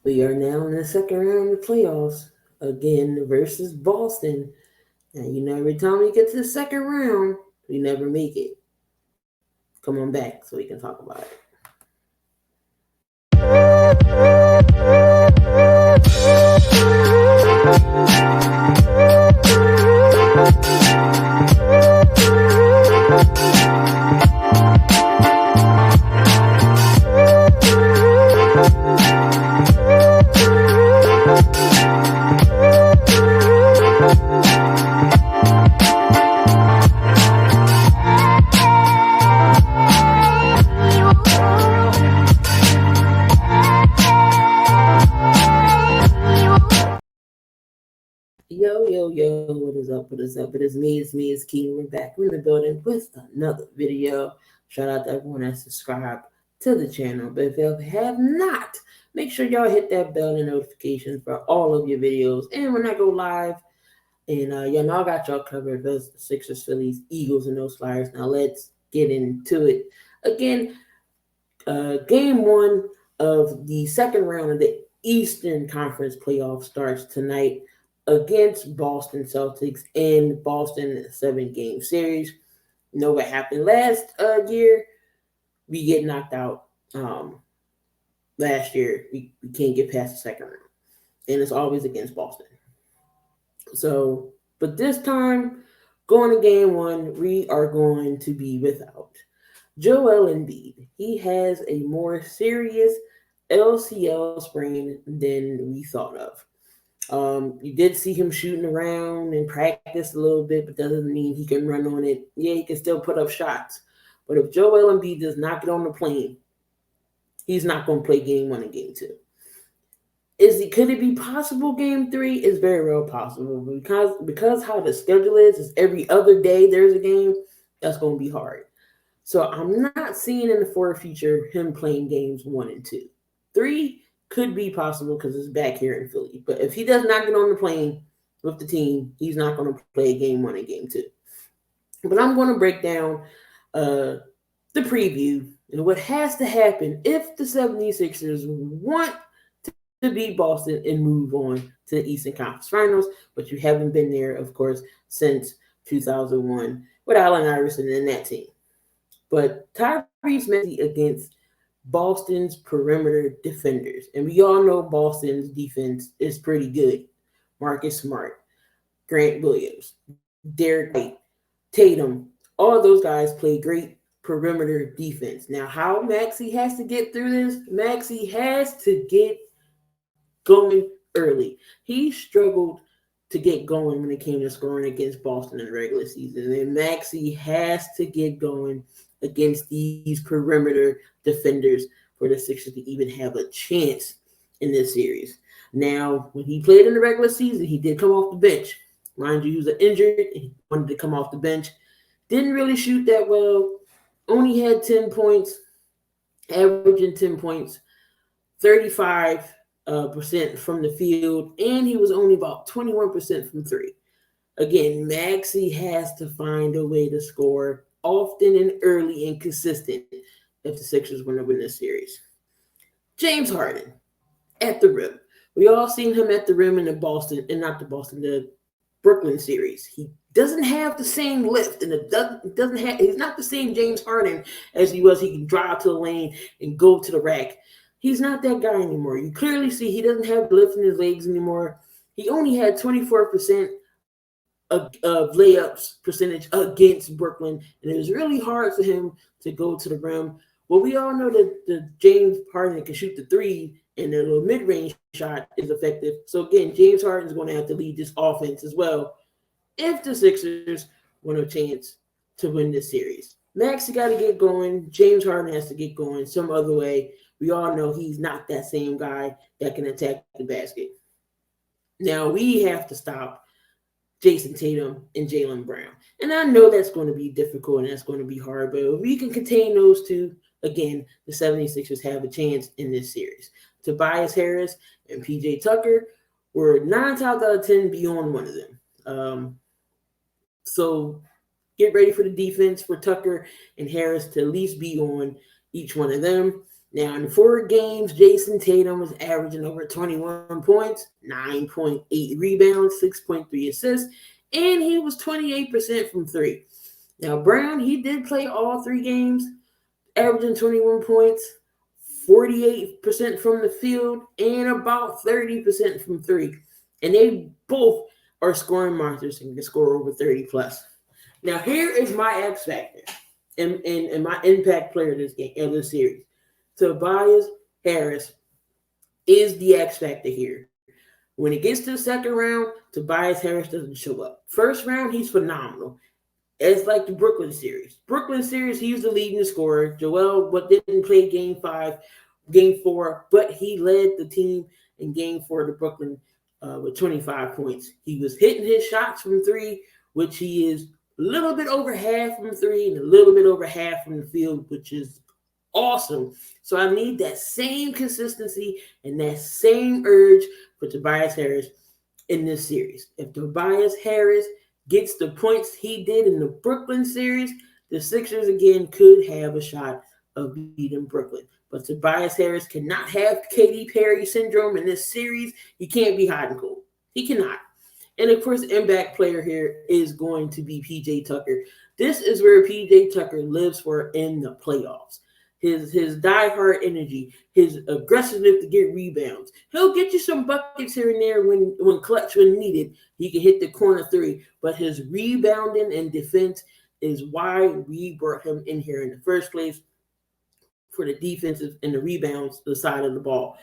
We are now in the second round of the playoffs again versus Boston. And every time we get to the second round, we never make it. Come on back so we can talk about it. Yo, what is up? What is up? It is me, it's Key. We're back. We're in the building with another video. Shout out to everyone that subscribed to the channel. But if you have not, make sure y'all hit that bell and notification for all of your videos. And when I go live, and I got y'all covered. Those Sixers, Phillies, Eagles, and those Flyers. Now let's get into it. Again, game one of the second round of the Eastern Conference playoff starts tonight against Boston Celtics in Boston 7-game series. You know what happened last year? We get knocked out last year. We can't get past the second round. And it's always against Boston. So, but this time, going to game one, we are going to be without Joel Embiid. He has a more serious LCL sprain than we thought of. You did see him shooting around and practice a little bit, but that doesn't mean he can run on it. Yeah, he can still put up shots. But if Joel Embiid does not get on the plane, he's not going to play game one and game two. Could it be possible game three? It's very well possible because how the schedule is every other day there's a game. That's going to be hard. So I'm not seeing in the far future him playing games one and two. Three could be possible because it's back here in Philly. But if he does not get on the plane with the team, he's not going to play game one and game two. But I'm going to break down the preview and what has to happen if the 76ers want to beat Boston and move on to the Eastern Conference Finals. But you haven't been there, of course, since 2001 with Allen Iverson and that team. But Tyrese Maxey against Boston's perimeter defenders. And we all know Boston's defense is pretty good. Marcus Smart, Grant Williams, Derek White, Tatum, all those guys play great perimeter defense. Now, how Maxey has to get through this? Maxey has to get going early. He struggled to get going when it came to scoring against Boston in the regular season. And Maxey has to get going against these perimeter defenders for the Sixers to even have a chance in this series. Now, when he played in the regular season, he did come off the bench. Mind you, he was injured and he wanted to come off the bench. Didn't really shoot that well. Only had 10 points, averaging 10 points, 35% from the field, and he was only about 21% from three. Again, Maxey has to find a way to score often and early and consistent if the Sixers want to win this series. James Harden at the rim. We all seen him at the rim in the Brooklyn series. He doesn't have the same lift, and he's not the same James Harden as he was. He can drive to the lane and go to the rack. He's not that guy anymore. You clearly see he doesn't have lift in his legs anymore. He only had 24% of layups percentage against Brooklyn, and it was really hard for him to go to the rim. Well, we all know that the James Harden can shoot the three, and the little mid-range shot is effective. So again, James Harden is going to have to lead this offense as well if the Sixers want a chance to win this series. Max got to get going. James Harden has to get going some other way. We all know he's not that same guy that can attack the basket. Now we have to stop Jason Tatum and Jaylen Brown. And I know that's going to be difficult and that's going to be hard, but if we can contain those two, again, the 76ers have a chance in this series. Tobias Harris and PJ Tucker were 9 times out of 10 beyond one of them. So get ready for the defense for Tucker and Harris to at least be on each one of them. Now, in 4 games, Jason Tatum was averaging over 21 points, 9.8 rebounds, 6.3 assists, and he was 28% from three. Now, Brown, he did play all 3 games, averaging 21 points, 48% from the field, and about 30% from three. And they both are scoring monsters and can score over 30 plus. Now, here is my X factor and my impact player this game of this series. Tobias Harris is the X factor here. When it gets to the second round, Tobias Harris doesn't show up. First round, he's phenomenal. It's like the Brooklyn series. Brooklyn series, he was the leading scorer. Joel, but didn't play game 4, but he led the team in game 4 to Brooklyn with 25 points. He was hitting his shots from three, which he is a little bit over half from three and a little bit over half from the field, which is awesome. So I need that same consistency and that same urge for Tobias Harris in this series. If Tobias Harris gets the points he did in the Brooklyn series, the Sixers again could have a shot of beating Brooklyn. But Tobias Harris cannot have Katy Perry syndrome in this series. He can't be hot and cold. He cannot. And of course, the impact player here is going to be PJ Tucker. This is where PJ Tucker lives for in the playoffs. His diehard energy, his aggressiveness to get rebounds. He'll get you some buckets here and there when clutch when needed. He can hit the corner three, but his rebounding and defense is why we brought him in here in the first place, for the defensive and the rebounds, the side of the ball.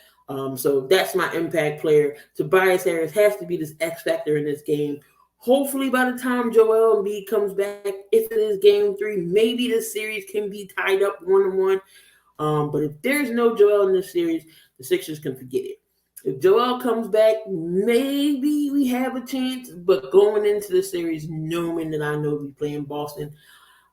So that's my impact player. Tobias Harris has to be this X factor in this game. Hopefully, by the time Joel Embiid comes back, if it is game 3, maybe this series can be tied up 1-1. But if there's no Joel in this series, the Sixers can forget it. If Joel comes back, maybe we have a chance. But going into the series, knowing that I know we playing Boston,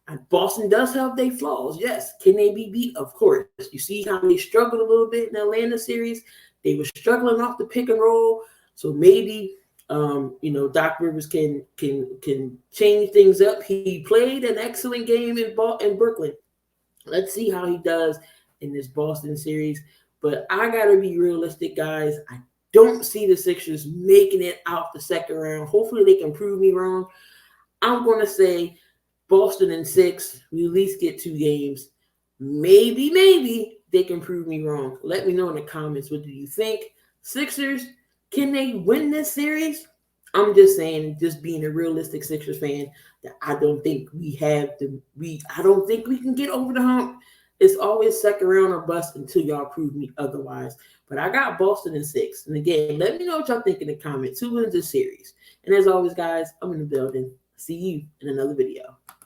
and Boston does have their flaws. Yes. Can they be beat? Of course. You see how they struggled a little bit in the Atlanta series. They were struggling off the pick and roll. So maybe Doc Rivers can change things up. He played an excellent game in Brooklyn. Let's see how he does in this Boston series. But I gotta be realistic, guys. I don't see the Sixers making it out the second round. Hopefully they can prove me wrong. I'm gonna say Boston in 6. We at least get 2 games. Maybe they can prove me wrong. Let me know in the comments. What do you think? Sixers, can they win this series? I'm just saying, just being a realistic Sixers fan, that I don't think I don't think we can get over the hump. It's always second round or bust until y'all prove me otherwise. But I got Boston in 6. And again, let me know what y'all think in the comments. Who wins this series? And as always, guys, I'm in the building. See you in another video.